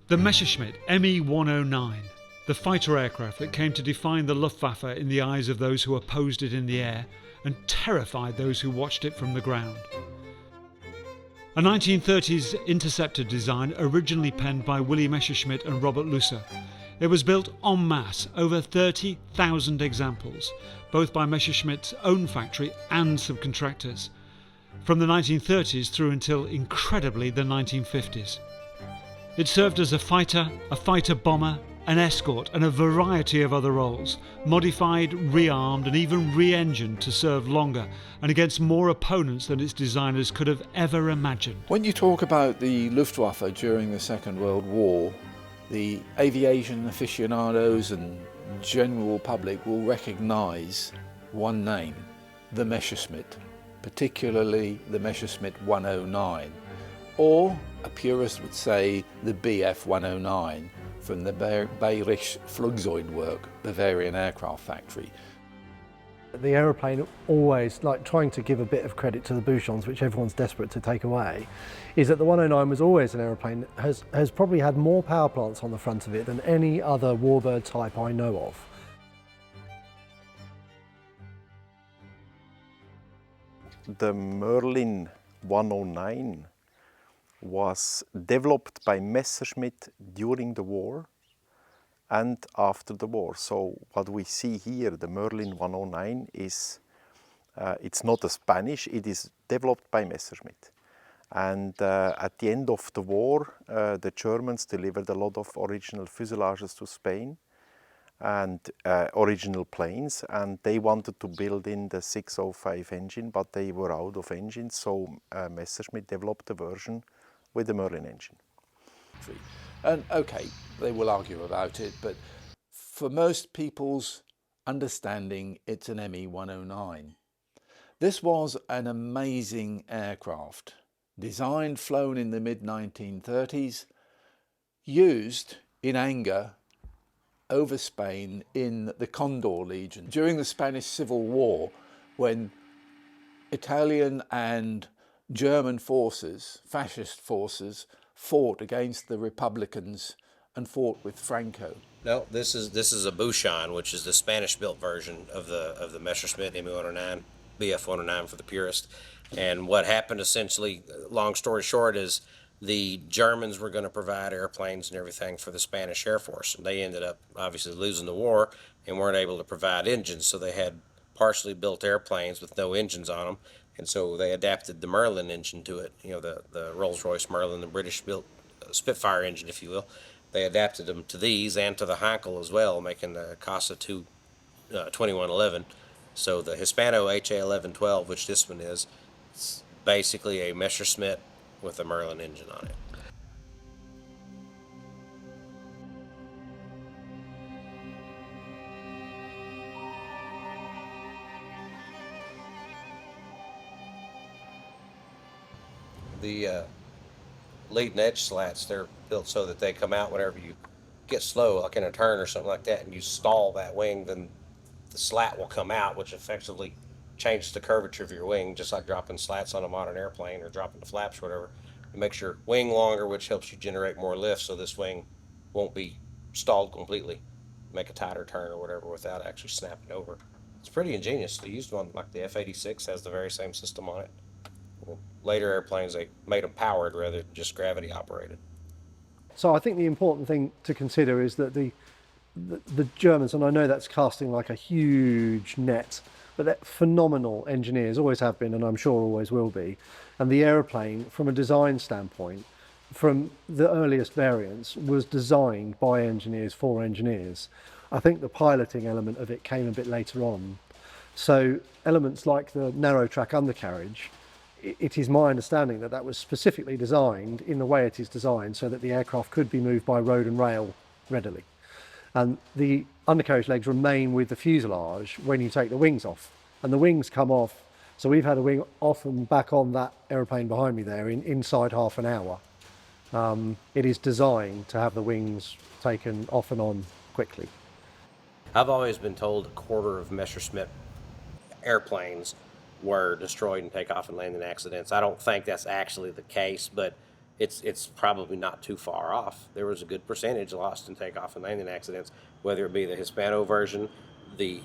The Messerschmitt Me-109, the fighter aircraft that came to define the Luftwaffe in the eyes of those who opposed it in the air and terrified those who watched it from the ground. A 1930s interceptor design originally penned by Willy Messerschmitt and Robert Lusser. It was built en masse, over 30,000 examples, both by Messerschmitt's own factory and subcontractors, from the 1930s through until, incredibly, the 1950s. It served as a fighter bomber, an escort and a variety of other roles, modified, rearmed and even re-engined to serve longer and against more opponents than its designers could have ever imagined. When you talk about the Luftwaffe during the Second World War, the aviation aficionados and general public will recognise one name, the Messerschmitt, particularly the Messerschmitt 109, or a purist would say the Bf 109 from the Bayerische Flugzeugwerk, Bavarian aircraft factory. The aeroplane, always like trying to give a bit of credit to the Buchóns, which everyone's desperate to take away, is that the 109 was always an aeroplane that has probably had more power plants on the front of it than any other warbird type I know of. The Merlin 109 was developed by Messerschmitt during the war and after the war. So what we see here, the Merlin 109, is it's not a Spanish, it is developed by Messerschmitt. And at the end of the war, the Germans delivered a lot of original fuselages to Spain and original planes, and they wanted to build in the 605 engine, but they were out of engines, so Messerschmitt developed a version with the Merlin engine. And okay, they will argue about it, but for most people's understanding, it's an Me-109. This was an amazing aircraft, designed, flown in the mid-1930s, used in anger over Spain in the Condor Legion during the Spanish Civil War, when Italian and German forces, fascist forces, fought against the Republicans and fought with Franco. No, this is a Buchón, which is the Spanish-built version of the Messerschmitt Me-109, Bf 109 for the purist. And what happened, essentially, long story short, is the Germans were going to provide airplanes and everything for the Spanish Air Force, and they ended up obviously losing the war and weren't able to provide engines, so they had partially built airplanes with no engines on them. And so they adapted the Merlin engine to it, you know, the Rolls-Royce Merlin, the British-built Spitfire engine, if you will. They adapted them to these and to the Heinkel as well, making the Casa 2111. So the Hispano HA1112, which this one is, it's basically a Messerschmitt with a Merlin engine on it. The leading edge slats, they're built so that they come out whenever you get slow, like in a turn or something like that, and you stall that wing, then the slat will come out, which effectively changes the curvature of your wing, just like dropping slats on a modern airplane or dropping the flaps or whatever. It makes your wing longer, which helps you generate more lift, so this wing won't be stalled completely, make a tighter turn or whatever without actually snapping over. It's pretty ingenious. The used one, like the F-86, has the very same system on it. Later airplanes, they made them powered rather than just gravity operated. So I think the important thing to consider is that the Germans, and I know that's casting like a huge net, but they're phenomenal engineers, always have been, and I'm sure always will be. And the aeroplane, from a design standpoint, from the earliest variants, was designed by engineers for engineers. I think the piloting element of it came a bit later on. So elements like the narrow track undercarriage, it is my understanding that that was specifically designed in the way it is designed so that the aircraft could be moved by road and rail readily. And the undercarriage legs remain with the fuselage when you take the wings off. And the wings come off, so we've had a wing off and back on that aeroplane behind me there inside half an hour. It is designed to have the wings taken off and on quickly. I've always been told a quarter of Messerschmitt airplanes were destroyed in takeoff and landing accidents. I don't think that's actually the case, but it's probably not too far off. There was a good percentage lost in takeoff and landing accidents, whether it be the Hispano version, the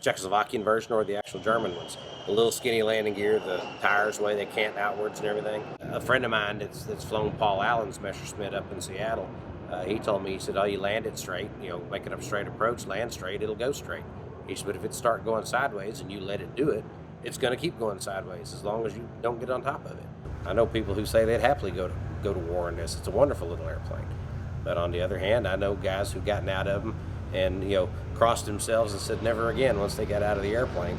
Czechoslovakian version, or the actual German ones. The little skinny landing gear, the tires, the way they cant outwards and everything. A friend of mine that's flown Paul Allen's Messerschmitt up in Seattle, he told me, he said, oh, you land it straight, make it up straight approach, land straight, it'll go straight. He said, but if it start going sideways and you let it do it, it's going to keep going sideways as long as you don't get on top of it. I know people who say they'd happily go to war in this. It's a wonderful little airplane. But on the other hand, I know guys who've gotten out of them and crossed themselves and said never again once they got out of the airplane.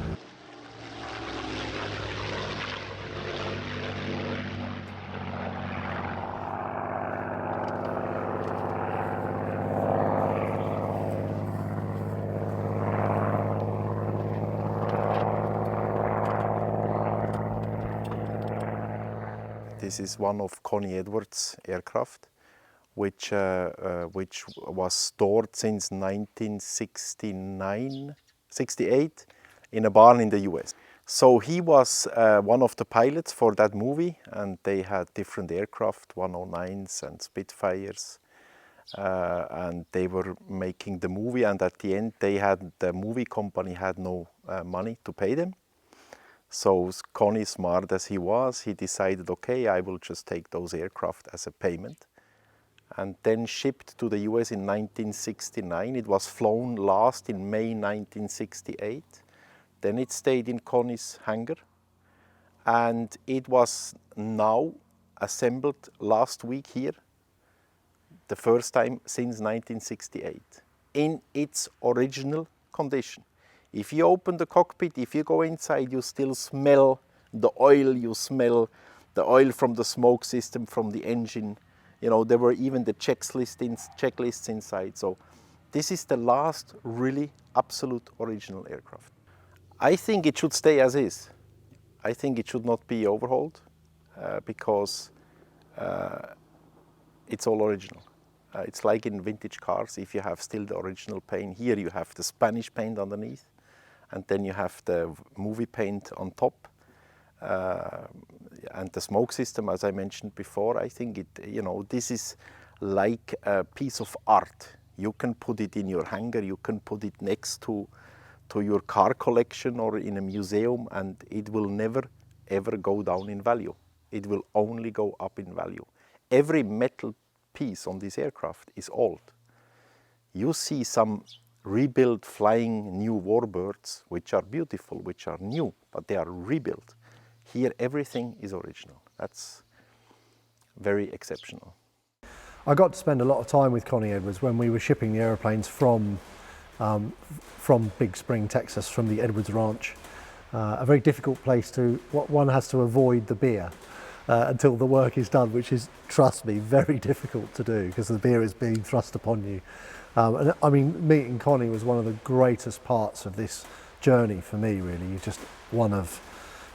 This is one of Connie Edwards' aircraft, which was stored since 1968 in a barn in the US. So he was one of the pilots for that movie, and they had different aircraft, 109s and Spitfires, and they were making the movie, and at the end the movie company had no money to pay them. So Connie, smart as he was, he decided, okay, I will just take those aircraft as a payment. And then shipped to the US in 1969. It was flown last in May 1968. Then it stayed in Connie's hangar. And it was now assembled last week here, the first time since 1968, in its original condition. If you open the cockpit, if you go inside, you still smell the oil, you smell the oil from the smoke system, from the engine. There were even the checklists inside. So this is the last really absolute original aircraft. I think it should stay as is. I think it should not be overhauled because it's all original. It's like in vintage cars, if you have still the original paint. Here you have the Spanish paint underneath, and then you have the movie paint on top, and the smoke system, as I mentioned before. I think this is like a piece of art. You can put it in your hangar, you can put it next to your car collection or in a museum, and it will never ever go down in value. It will only go up in value. Every metal piece on this aircraft is old. You see some rebuilt flying new warbirds, which are beautiful, which are new, but they are rebuilt. Here everything is original. That's very exceptional. I got to spend a lot of time with Connie Edwards when we were shipping the aeroplanes from Big Spring, Texas, from the Edwards Ranch. A very difficult place one has to avoid the beer until the work is done, which is, trust me, very difficult to do because the beer is being thrust upon you. And I mean, meeting Connie was one of the greatest parts of this journey for me, really. You're just one of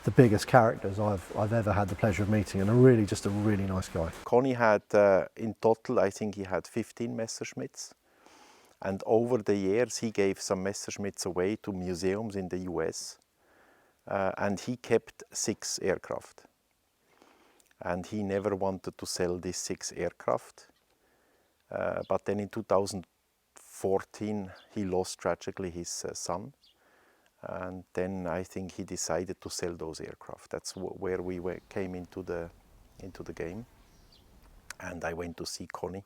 the biggest characters I've ever had the pleasure of meeting, and just a really nice guy. Connie had, in total, I think he had 15 Messerschmitts. And over the years, he gave some Messerschmitts away to museums in the US. And he kept 6 aircraft. And he never wanted to sell these 6 aircraft. But then in 2014, he lost tragically his son. And then I think he decided to sell those aircraft. That's where we came into the game. And I went to see Connie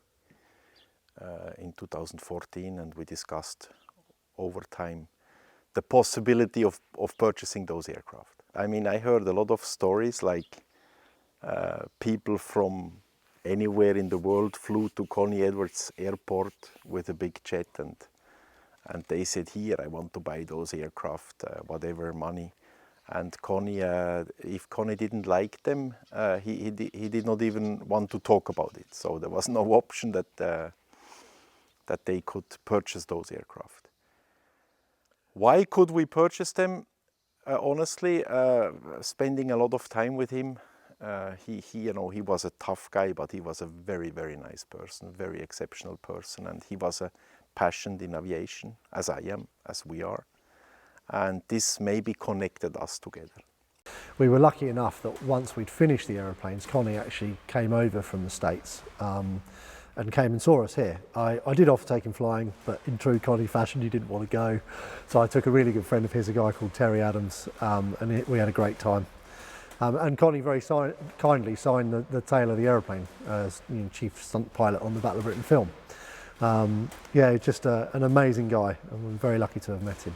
in 2014, and we discussed over time the possibility of purchasing those aircraft. I mean, I heard a lot of stories like people from anywhere in the world flew to Connie Edwards Airport with a big jet, and they said, here, I want to buy those aircraft, whatever money. And Connie, if Connie didn't like them, he did not even want to talk about it. So there was no option that they could purchase those aircraft. Why could we purchase them? Honestly, spending a lot of time with him, he was a tough guy, but he was a very, very nice person, very exceptional person, and he was a passionate in aviation, as I am, as we are, and this maybe connected us together. we were lucky enough that once we'd finished the aeroplanes, Connie actually came over from the States and came and saw us here. I did offer to take him flying, but in true Connie fashion, he didn't want to go. So I took a really good friend of his, a guy called Terry Adams, and we had a great time. And Connie very kindly signed the tail of the aeroplane as chief stunt pilot on the Battle of Britain film. Yeah, just an amazing guy, and we're very lucky to have met him.